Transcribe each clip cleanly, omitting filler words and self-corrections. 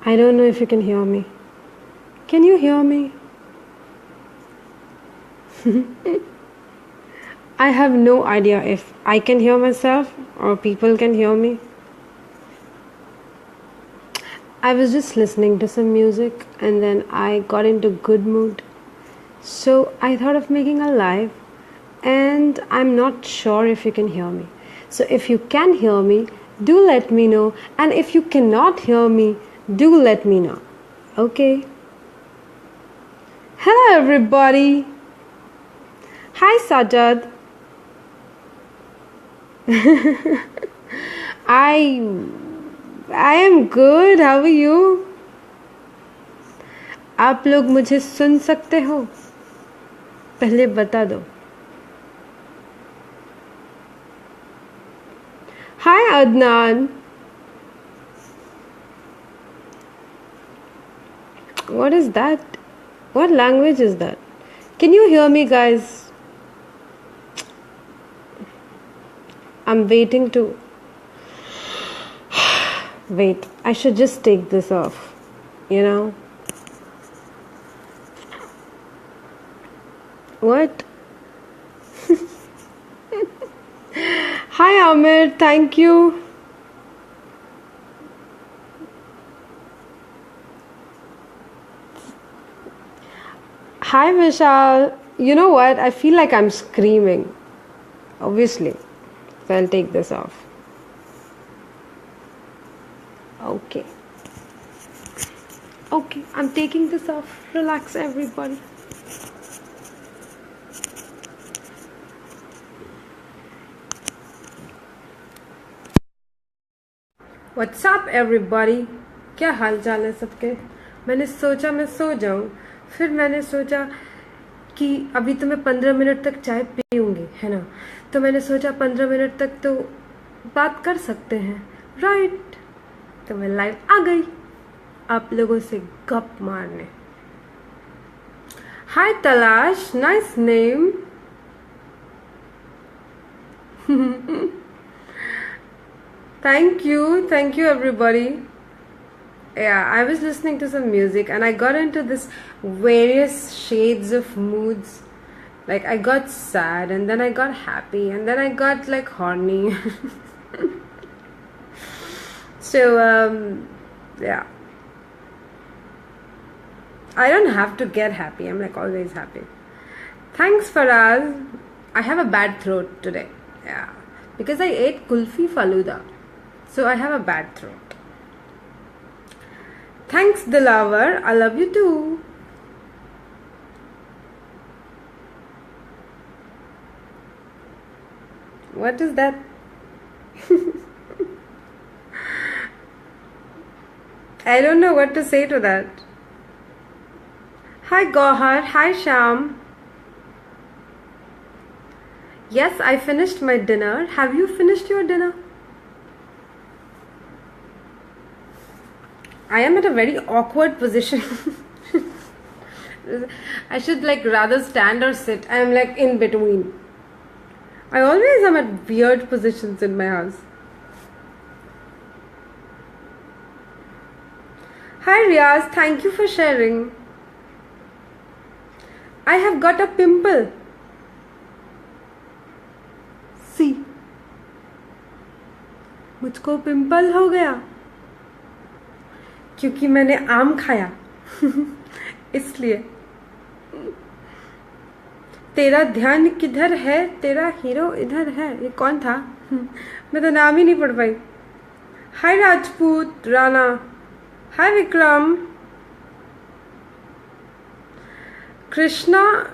I don't know if you can hear me. Can you hear me? I have no idea if I can hear myself or people can hear me. I was just listening to some music and then I got into good mood. So I thought of making a live and I'm not sure if you can hear me. So if you can hear me, do let me know, and if you cannot hear me, do let me know. Okay? Hello everybody. Hi Sajad. I am good. How are you? आप लोग मुझे सुन सकते हो? पहले बता दो. Hi Adnan. What is that? What language is that? Can you hear me, guys? I'm waiting to... Wait, I should just take this off, you know? What? Hi Amir, thank you. Hi Vishal. You know what? I feel like I'm screaming. Obviously. So I'll take this off. Okay. Okay, I'm taking this off. Relax everybody. What's up everybody? क्या हाल चाल है सबके? मैंने सोचा मैं सो जाऊं, फिर मैंने सोचा कि अभी तो मैं 15 मिनट तक चाय पीऊंगी, है ना? तो मैंने सोचा 15 मिनट तक तो बात कर सकते हैं, राइट? तो मैं लाइव आ गई आप लोगों से गप मारने. हाय तलाश, nice name. Thank you everybody. Yeah, I was listening to some music and I got into this various shades of moods. Like I got sad and then I got happy and then I got like horny. So yeah, I don't have to get happy. I'm like always happy. Thanks Faraz. I have a bad throat today. Yeah, because I ate kulfi faluda. So I have a bad throat. Thanks Dilavar. I love you too. What is that? I don't know what to say to that. Hi Gohar. Hi Sham. Yes, I finished my dinner. Have you finished your dinner? I am at a very awkward position. I should like rather stand or sit. I am like in between. I always am at weird positions in my house. Hi Riaz, thank you for sharing. I have got a pimple. See, मुझको pimple हो गया क्योंकि मैंने आम खाया. इसलिए. तेरा ध्यान किधर है, तेरा हीरो इधर है. ये कौन था? मैं तो नाम ही नहीं पढ़ पाई. हाय राजपूत राणा. हाय Vikram. Krishna,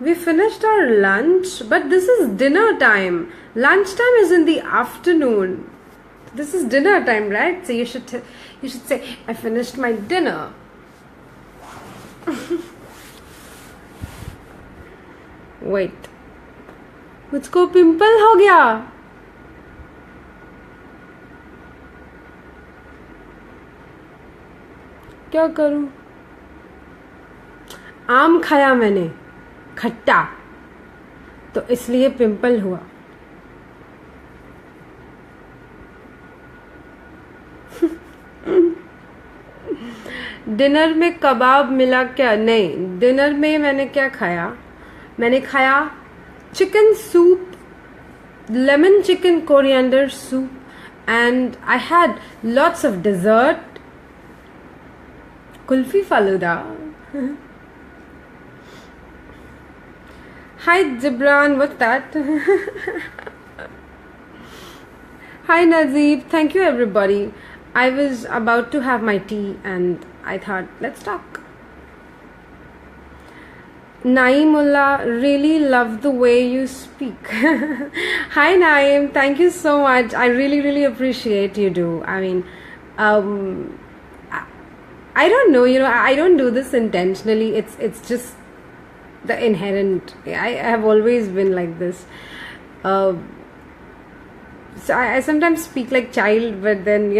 we finished our lunch, but this is dinner time. Lunch time is in the afternoon. This is dinner time, right? So you should say I finished my dinner. Wait. मुझको पिंपल हो गया. क्या करूं? आम खाया मैंने खट्टा, तो इसलिए पिंपल हुआ. डिनर में कबाब मिला क्या? नहीं, डिनर में मैंने क्या खाया? मैंने खाया chicken soup, lemon chicken coriander soup, and I had lots of dessert, kulfi faluda. Hi Jibran, what's that? Hi Nazeeb, thank you everybody. I was about to have my tea and I thought, let's talk. Naeemullah, really love the way you speak. Hi Naeem, thank you so much. I really appreciate you do. I mean, I don't know, I don't do this intentionally. It's just the inherent. I have always been like this. So I sometimes speak like child, but then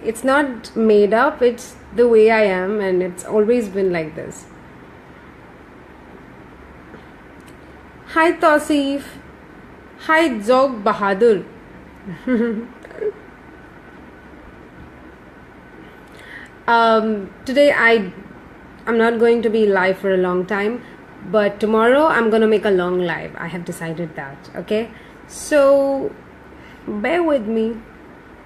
it's not made up. It's the way I am, and it's always been like this. Hi Tausif. Hi Zog Bahadur. Today I'm not going to be live for a long time, but tomorrow I'm going to make a long live. I have decided that. Okay, so bear with me.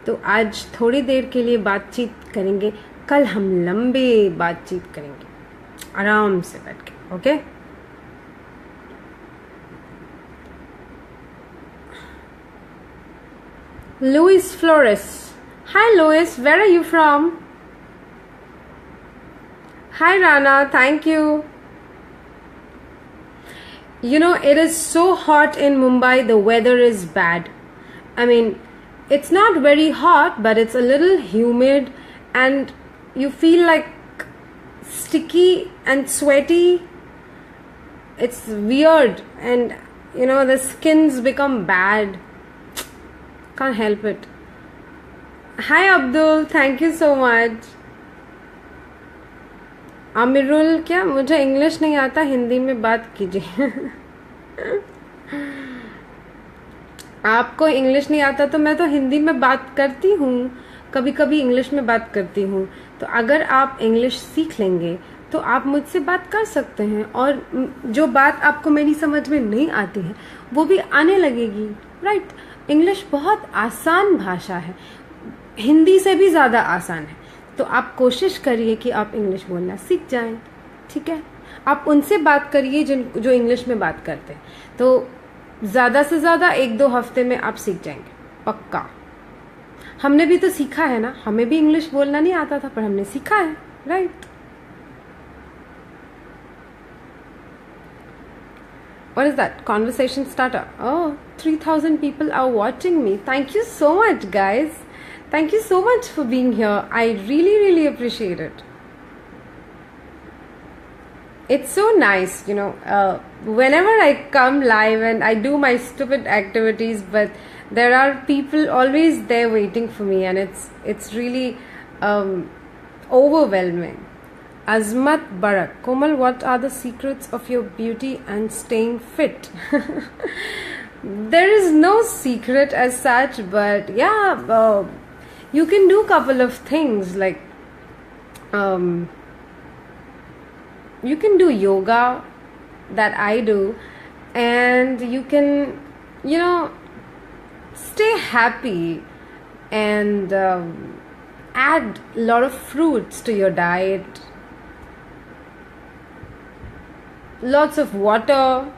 तो आज थोड़ी देर के लिए बातचीत करेंगे, कल हम लंबे बातचीत करेंगे आराम से बैठ के. Okay Luis Flores. Hi Luis, where are you from? Hi Rana, thank you. It is so hot in Mumbai, the weather is bad. I mean, it's not very hot, but it's a little humid and you feel like sticky and sweaty. It's weird and the skins become bad. Can't help it. Hi Abdul, thank you so much. Amirul, क्या मुझे English नहीं आता, हिंदी में बात कीजिए. आपको English नहीं आता तो मैं तो हिंदी में बात करती हूँ, कभी कभी इंग्लिश में बात करती हूँ. तो अगर आप इंग्लिश सीख लेंगे तो आप मुझसे बात कर सकते हैं, और जो बात आपको मेरी समझ में नहीं आती है वो भी आने लगेगी. राइट? इंग्लिश बहुत आसान भाषा है, हिंदी से भी ज़्यादा आसान है. तो आप कोशिश करिए कि आप इंग्लिश बोलना सीख जाएं. ठीक है? आप उनसे बात करिए जो इंग्लिश में बात करते हैं, तो ज़्यादा से ज़्यादा 1-2 हफ्ते में आप सीख जाएंगे पक्का. हमने भी तो सीखा है ना, हमें भी इंग्लिश बोलना नहीं आता था, पर हमने सीखा है. Right? What is that? Conversation starter. Oh, 3,000 people are watching me. Thank you so much, guys. Thank you so much for being here. I really appreciate it. It's so nice, whenever I come live and I do my stupid activities, but there are people always there waiting for me, and it's really overwhelming. Azmat Barak, Komal, what are the secrets of your beauty and staying fit? There is no secret as such, but yeah, you can do a couple of things like you can do yoga that I do, and you can stay happy and add a lot of fruits to your diet. Lots of water,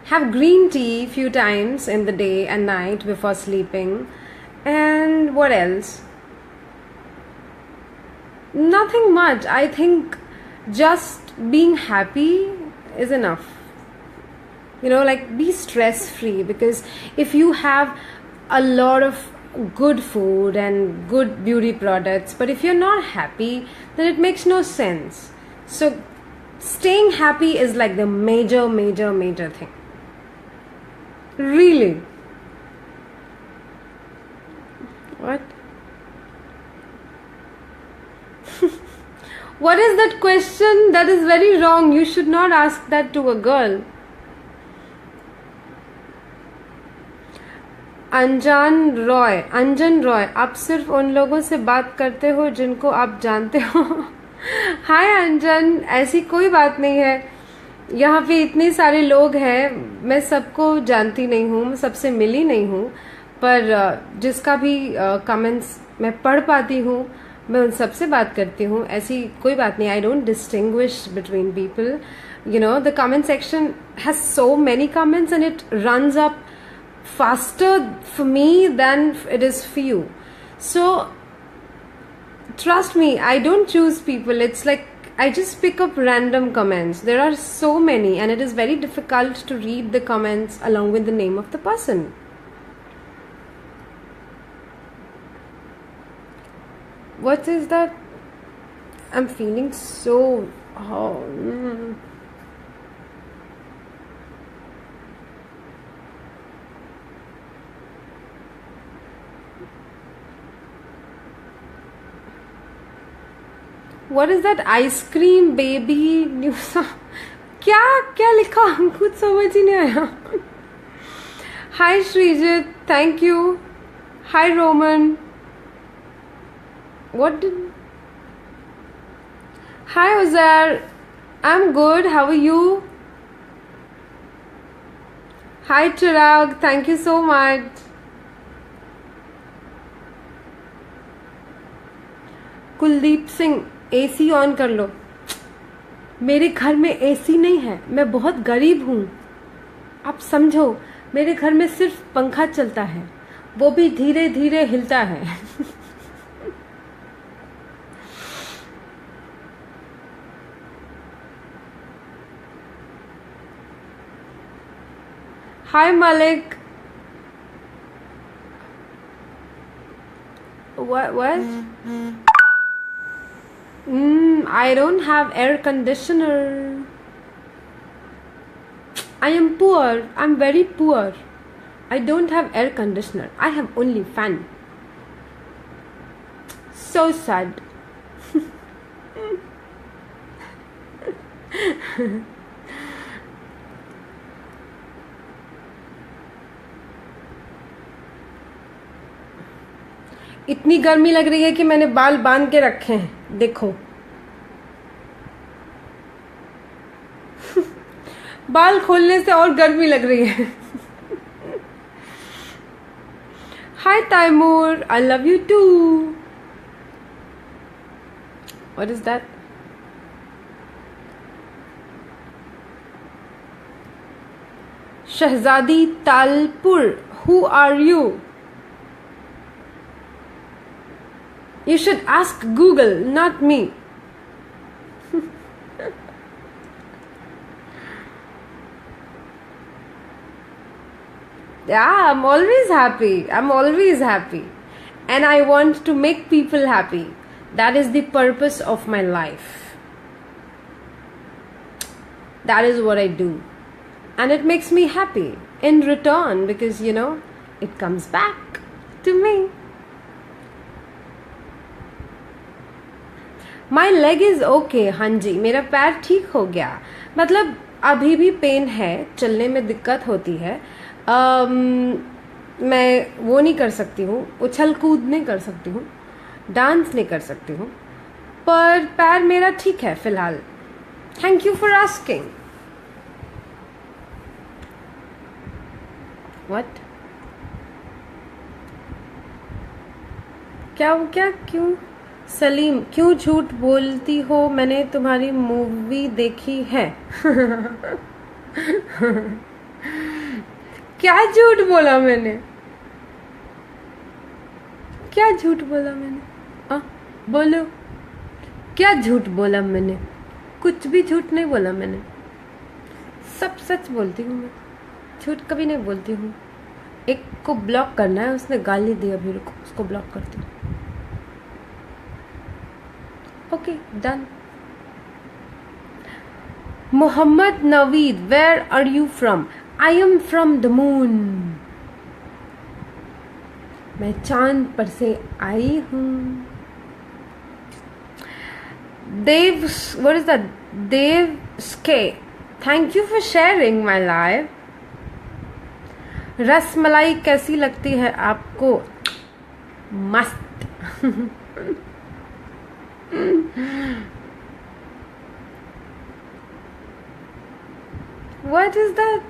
have green tea few times in the day and night before sleeping. And what else? Nothing much. I think just being happy is enough. Be stress free, because if you have a lot of good food and good beauty products, but if you're not happy, then it makes no sense. So staying happy is like the major thing. Really. What? What is that question? That is very wrong. You should not ask that to a girl. अंजन रॉय, आप सिर्फ उन लोगों से बात करते हो जिनको आप जानते हो. हाय अंजन, ऐसी कोई बात नहीं है। यहाँ पे इतने सारे लोग हैं, मैं सबको जानती नहीं हूँ, मैं सबसे मिली नहीं हूँ, पर जिसका भी कमेंट्स मैं पढ़ पाती हूँ मैं उन सबसे बात करती हूँ। ऐसी कोई बात नहीं। I don't distinguish between people. You know, the comment section has so many comments and it runs up faster for me than it is for you. So trust me, I don't choose people. It's like I just pick up random comments. There are so many and it is very difficult to read the comments along with the name of the person. What is that? I'm feeling so What is that? Ice cream baby news? क्या क्या लिखा, कुछ समझ ही नहीं आया. Hi Srijit, thank you. Hi Roman. What did? Hi Uzair, I'm good. How are you? Hi Chirag, thank you so much. Kuldeep Singh, AC on कर लो. मेरे घर में एसी नहीं है, मैं बहुत गरीब हूँ. आप समझो, मेरे घर में सिर्फ पंखा चलता है, वो भी धीरे धीरे हिलता है. हाय Malik. What? I don't have air conditioner. I am poor. I'm very poor. I don't have air conditioner. I have only fan. So sad. इतनी गर्मी लग रही है कि मैंने बाल बांध के रखे हैं, देखो. बाल खोलने से और गर्मी लग रही है. Hi Taimur, I love you too. What is that? Shahzadi Talpur, who are you? You should ask Google, not me. Yeah, I'm always happy. I'm always happy. And I want to make people happy. That is the purpose of my life. That is what I do. And it makes me happy in return because, you know, it comes back to me. My leg is okay. हाँ जी, मेरा पैर ठीक हो गया. मतलब अभी भी pen है, चलने में दिक्कत होती है. मैं वो नहीं कर सकती हूँ, उछल कूद नहीं कर सकती हूँ, डांस नहीं कर सकती हूँ, पर पैर मेरा ठीक है फिलहाल. Thank you for asking. What? क्या क्यों? सलीम, क्यों झूठ बोलती हो? मैंने तुम्हारी मूवी देखी है. क्या झूठ बोला मैंने? क्या झूठ बोला मैंने? बोलो, क्या झूठ बोला मैंने? कुछ भी झूठ नहीं बोला मैंने. सब सच बोलती हूँ मैं, झूठ कभी नहीं बोलती हूँ. एक को ब्लॉक करना है, उसने गाली दी, अभी रुको, उसको ब्लॉक करती हूँ. Okay, done. Muhammad Naveed, where are you from? I am from the moon. मैं चांद पर से आई हूँ. Dev, what is that? Dev Sk. Thank you for sharing my live. Rasmalai कैसी लगती है आपको? मस्त. What is that?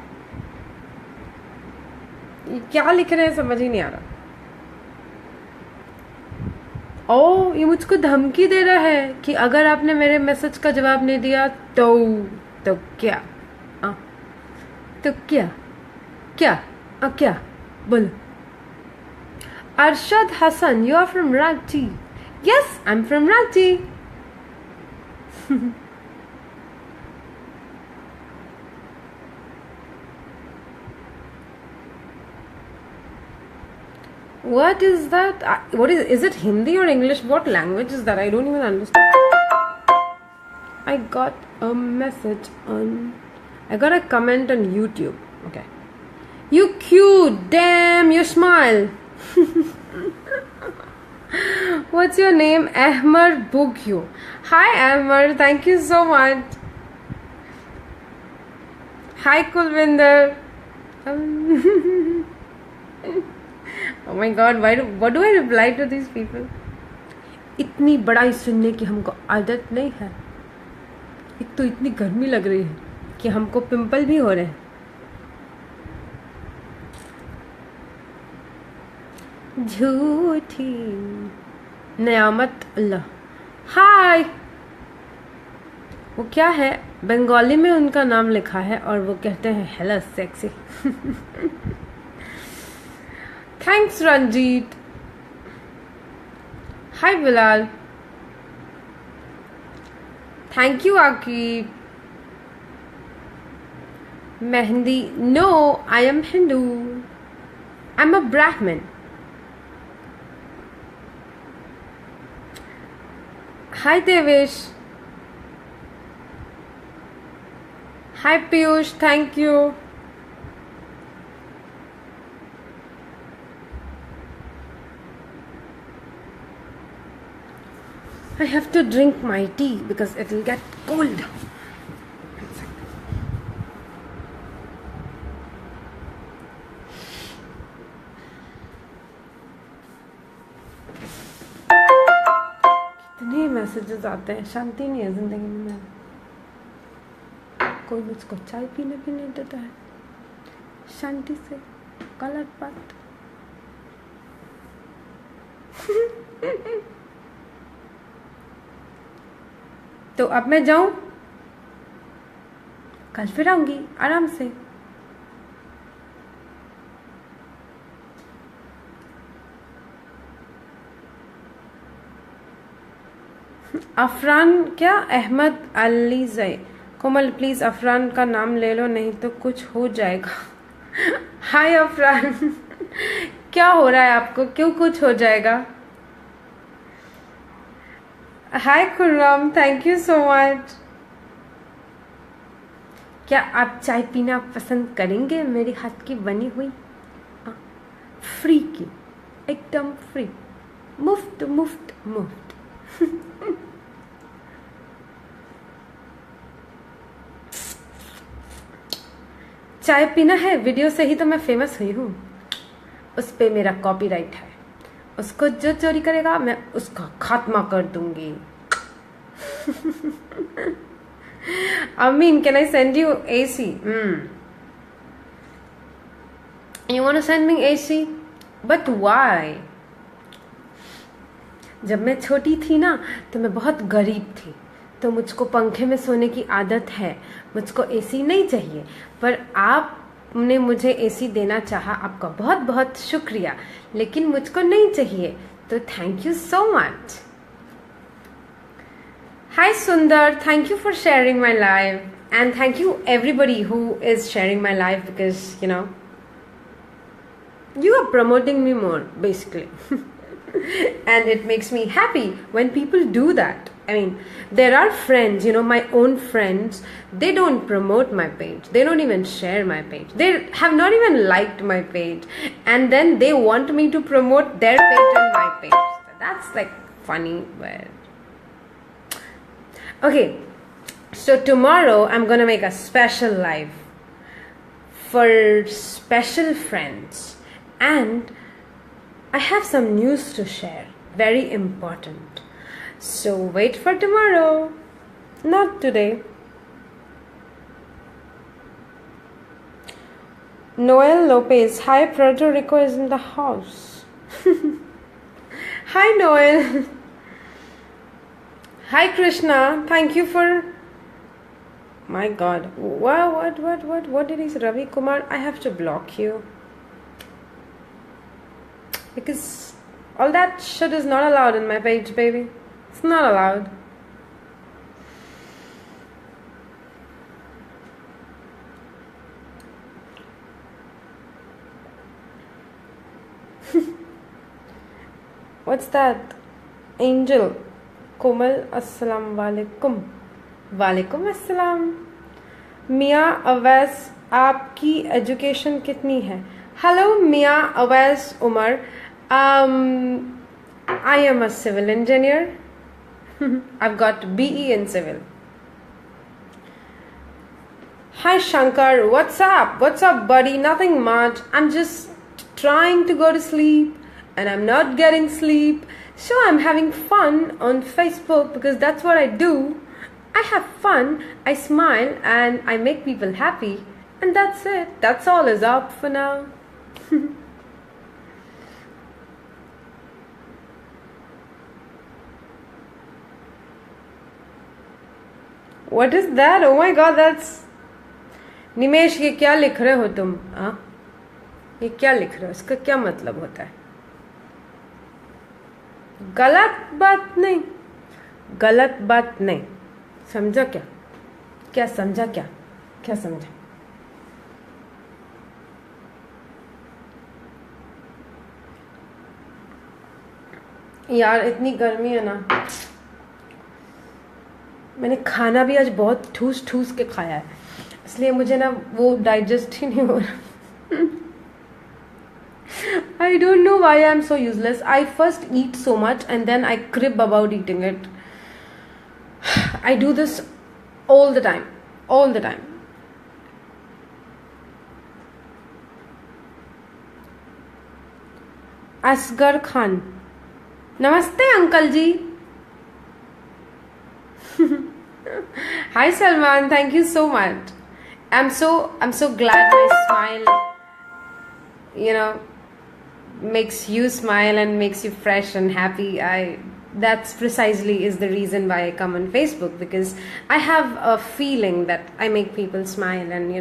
ये क्या लिख रहे हैं समझ ही नहीं आ रहा. ओ, ये मुझको धमकी दे रहा है कि अगर आपने मेरे मैसेज का जवाब नहीं दिया तो क्या? आ, तो क्या क्या क्या बोलो. Arshad Hassan, you are from Ranchi. Yes, I'm from Ranchi. What is that? What is it Hindi or English? What language is that? I don't even understand. I got a message I got a comment on YouTube. Okay. You cute. Damn, you smile. What's your name? Ahmar Bugyo. Hi Ahmar, thank you so much. Hi Kulvinder. Oh my god, what do I reply to these people? इतनी बड़ाई सुनने की हमको आदत नहीं है. एक तो इतनी गर्मी लग रही है कि हमको पिंपल भी हो रहे हैं. झूठी नियामत अल्लाह. हाय. वो क्या है, बंगाली में उनका नाम लिखा है और वो कहते हैं hello sexy. Thanks Ranjeet. Hi Bilal. Thank you Aqib. Mehndi. No, I am Hindu. I am a Brahmin. Hi Devesh. Hi Piyush, thank you. I have to drink my tea because it will get cold. कितने मैसेजेस आते हैं, शांति नहीं है जिंदगी में. कोई मुझको चाय पीने भी नहीं देता है शांति से. गलत बात. तो अब मैं जाऊं, कल फिर आऊंगी आराम से. अफरान क्या? अहमद अली जय. कोमल प्लीज अफरान का नाम ले लो नहीं तो कुछ हो जाएगा. हाय अफरान. क्या हो रहा है आपको? क्यों कुछ हो जाएगा? Hi Khurram, thank you so much. क्या आप चाय पीना पसंद करेंगे मेरे हाथ की बनी हुई? फ्री की, एकदम फ्री, मुफ्त मुफ्त मुफ्त. चाय पीना है, वीडियो से ही तो मैं फेमस हुई हूँ. उस पे मेरा कॉपीराइट है. उसको जो चोरी करेगा मैं उसका खात्मा कर दूंगी. Amin, can I send you AC? You want to send me AC? But why? जब मैं छोटी थी ना तो मैं बहुत गरीब थी, तो मुझको पंखे में सोने की आदत है. मुझको एसी नहीं चाहिए, पर आपने मुझे एसी देना चाहा. आपका बहुत बहुत शुक्रिया, लेकिन मुझको नहीं चाहिए, तो थैंक यू सो मच. हाय सुंदर, thank you for sharing my live, and thank you everybody who is sharing my live, because you know you are promoting me more basically. And it makes me happy when people do that. I mean, there are friends, you know, my own friends, they don't promote my page, they don't even share my page, they have not even liked my page, and then they want me to promote their page and my page. So that's like funny. But okay, so tomorrow I'm gonna make a special live for special friends. And I have some news to share, very important. So wait for tomorrow, not today. Noel Lopez, hi, Puerto Rico is in the house. Hi, Noel. Hi, Krishna. Thank you for. My God. Wow, what did he say? Ravi Kumar, I have to block you. Because all that shit is not allowed in my page, baby. It's not allowed. What's that? Angel. Komal, Assalamu alaikum. वालेकुम अस्सलाम. मियाँ अवैस, आपकी education कितनी है? Hello मियाँ Awais Umar. I am a civil engineer. I've got BE in civil. Hi Shankar, what's up? What's up, buddy? Nothing much. I'm just trying to go to sleep and I'm not getting sleep. So I'm having fun on Facebook because that's what I do. I have fun, I smile, and I make people happy. And that's it. That's all is up for now. What is that? Oh my God, that's... निमेश, ये क्या लिख रहे हो तुम? हाँ, ये क्या लिख रहे हो? इसका क्या मतलब होता है? गलत बात नहीं, गलत बात नहीं. समझा क्या? क्या समझा? क्या समझा? यार इतनी गर्मी है ना, मैंने खाना भी आज बहुत ठूस ठूस के खाया है, इसलिए मुझे ना वो डाइजेस्ट ही नहीं हो रहा. I don't know why I'm so useless. I first eat so much and then I crib about eating it. I do this all the time. All the time. Asghar Khan. Namaste, Uncle Ji. Hi, Salman. Thank you so much. I'm so glad my smile, makes you smile and makes you fresh and happy. That's precisely is the reason why I come on Facebook, because I have a feeling that I make people smile, and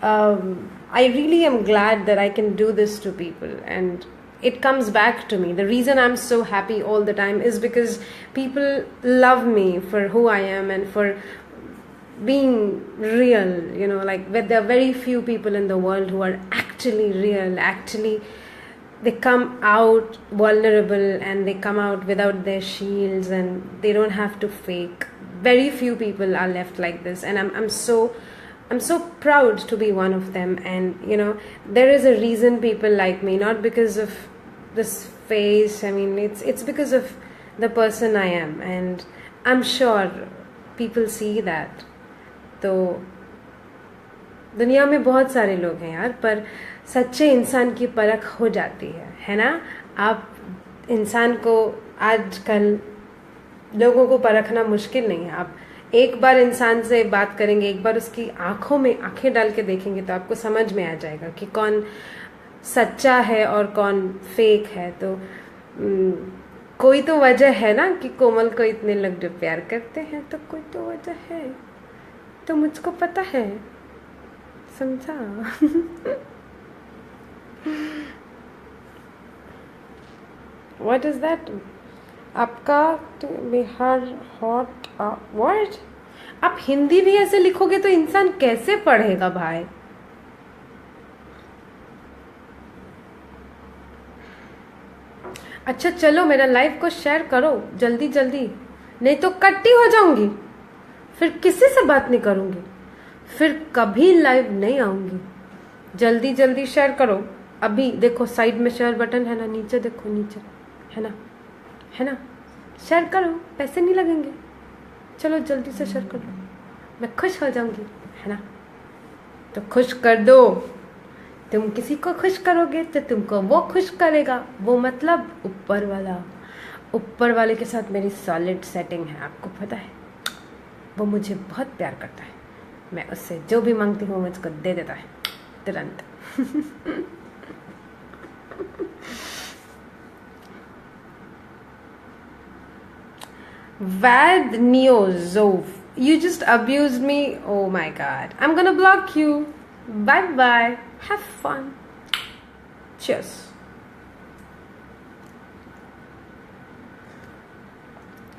I really am glad that I can do this to people, and it comes back to me. The reason I'm so happy all the time is because people love me for who I am and for being real. Like there are very few people in the world who are actually real, they come out vulnerable and they come out without their shields and they don't have to fake. Very few people are left like this, and I'm so proud to be one of them. And there is a reason people like me, not because of this face. I mean, it's because of the person I am, and I'm sure people see that. तो दुनिया में बहुत सारे लोग हैं यार, पर सच्चे इंसान की परख हो जाती है ना. आप इंसान को आजकल लोगों को परखना मुश्किल नहीं है. आप एक बार इंसान से बात करेंगे, एक बार उसकी आंखों में आंखें डाल के देखेंगे तो आपको समझ में आ जाएगा कि कौन सच्चा है और कौन फेक है. तो कोई तो वजह है ना कि कोमल को इतने लोग जो प्यार करते हैं, तो कोई तो वजह है, तो मुझको पता है. समझा? What is that? आपका बिहार हॉट वर्ड. आप हिंदी भी ऐसे लिखोगे तो इंसान कैसे पढ़ेगा भाई? अच्छा चलो, मेरा लाइव को शेयर करो जल्दी जल्दी, नहीं तो कट्टी हो जाऊंगी, फिर किसी से बात नहीं करूंगी, फिर कभी लाइव नहीं आऊंगी. जल्दी जल्दी शेयर करो. अभी देखो साइड में शेयर बटन है ना, नीचे देखो, नीचे है ना, शेयर करो, पैसे नहीं लगेंगे. चलो जल्दी से शेयर कर लो, मैं खुश हो जाऊंगी, है ना. तो खुश कर दो. तुम किसी को खुश करोगे तो तुमको वो खुश करेगा. वो मतलब ऊपर वाले के साथ मेरी सॉलिड सेटिंग है, आपको पता है. वो मुझे बहुत प्यार करता है, मैं उससे जो भी मांगती हूँ मुझको दे देता है. तुरंत। Vad Neozov, you just abused me. Oh my god. I'm gonna block you. Bye bye. Have fun. Cheers.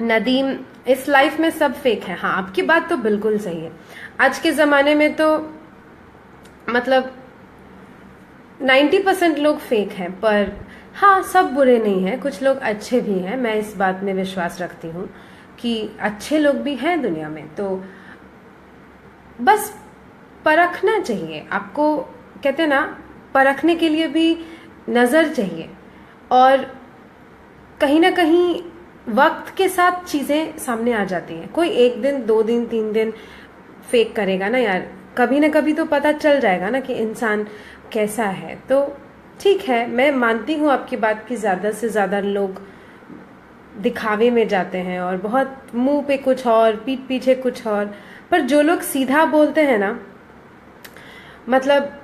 Nadeem, इस लाइफ में सब फेक है। हाँ, आपकी बात तो बिल्कुल सही है। आज के ज़माने में तो मतलब 90% लोग फेक हैं, पर हाँ, सब बुरे नहीं हैं, कुछ लोग अच्छे भी हैं। मैं इस बात में विश्वास रखती हूँ कि अच्छे लोग भी हैं दुनिया में। तो बस परखना चाहिए आपको। कहते हैं ना, परखने के लिए भी नज़र चाहिए, और कहीं ना कहीं वक्त के साथ चीज़ें सामने आ जाती हैं। कोई 1 दिन 2 दिन 3 दिन फेक करेगा ना यार, कभी ना कभी तो पता चल जाएगा ना कि इंसान कैसा है। तो ठीक है, मैं मानती हूँ आपकी बात कि ज़्यादा से ज़्यादा लोग दिखावे में जाते हैं और बहुत मुंह पे कुछ और, पीठ पीछे कुछ और। पर जो लोग सीधा बोलते हैं ना, मतलब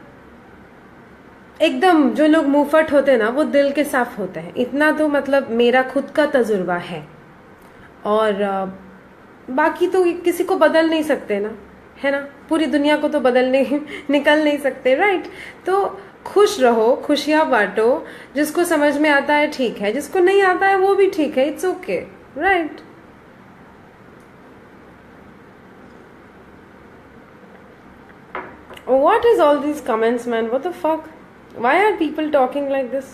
एकदम जो लोग मुंहफट होते हैं ना, वो दिल के साफ होते हैं। इतना तो मतलब मेरा खुद का तजुर्बा है। और बाकी तो किसी को बदल नहीं सकते ना, है ना। पूरी दुनिया को तो बदलने निकल नहीं सकते, राइट। तो खुश रहो, खुशियां बांटो। जिसको समझ में आता है ठीक है, जिसको नहीं आता है वो भी ठीक है। It's okay, right. What is all these comments, man? What the fuck? Why are people talking like this?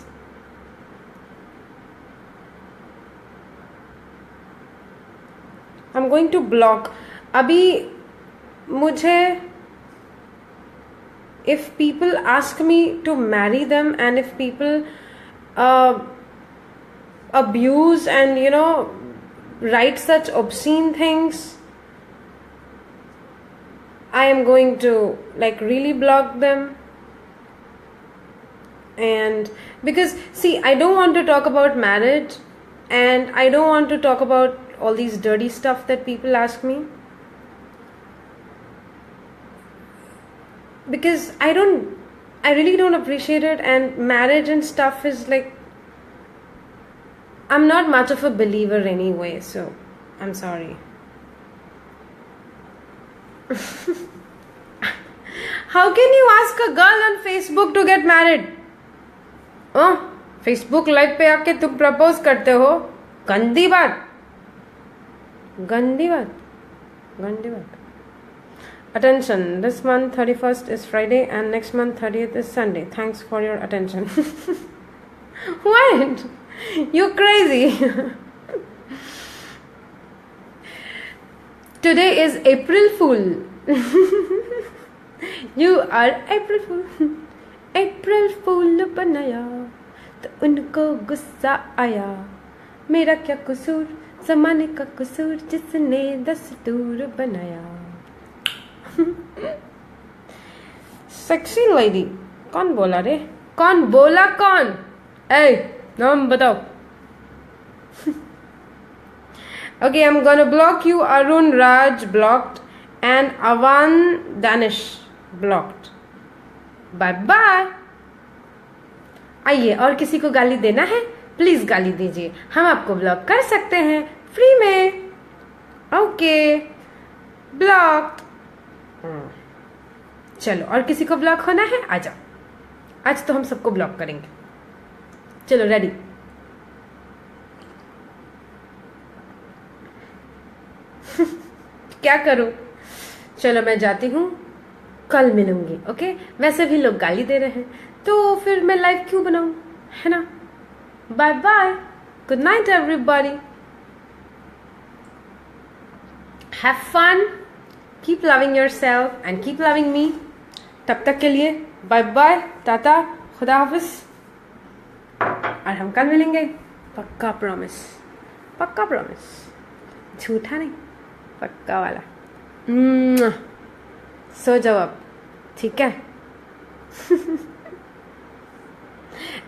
I'm going to block. अभी मुझे, if people ask me to marry them and if people abuse and write such obscene things, I am going to like really block them. And because see, I don't want to talk about marriage, and I don't want to talk about all these dirty stuff that people ask me, because I really don't appreciate it. And marriage and stuff is like, I'm not much of a believer anyway, so I'm sorry. How can you ask a girl on Facebook to get married? Facebook live पे आके तुम propose करते हो? गंदी बात, गंदी बात, गंदी बात। Attention, this month 31st is Friday and next month 30th is Sunday. Thanks for your attention. What? You're crazy. Today is April Fool. You are April Fool. April Fool बनाया तो उनको गुस्सा आया। मेरा क्या कसूर, ज़माने का कसूर, जिसने दस्तूर बनाया। सेक्सी लेडी, कौन बोला रे? कौन बोला? कौन? नाम बताओ। Okay, I'm gonna block you. Arun Raj blocked and Avan Danish blocked. Bye bye. आइए, और किसी को गाली देना है प्लीज गाली दीजिए, हम आपको ब्लॉक कर सकते हैं फ्री में। Okay, block. चलो, और किसी को ब्लॉक होना है? आ जाओ, आज तो हम सबको ब्लॉक करेंगे। चलो, रेडी? क्या करूं? चलो, मैं जाती हूँ, कल मिलूंगी। ओके, वैसे भी लोग गाली दे रहे हैं, तो फिर मैं लाइव क्यों बनाऊं, है ना। Bye bye, good night everybody, have fun, keep loving yourself and keep loving me. तब तक के लिए बाय बाय, टाटा, खुदा हाफिज, और हम कल मिलेंगे, पक्का प्रॉमिस, पक्का प्रॉमिस, झूठा नहीं, पक्का वाला। सो जाओ अब, ठीक है।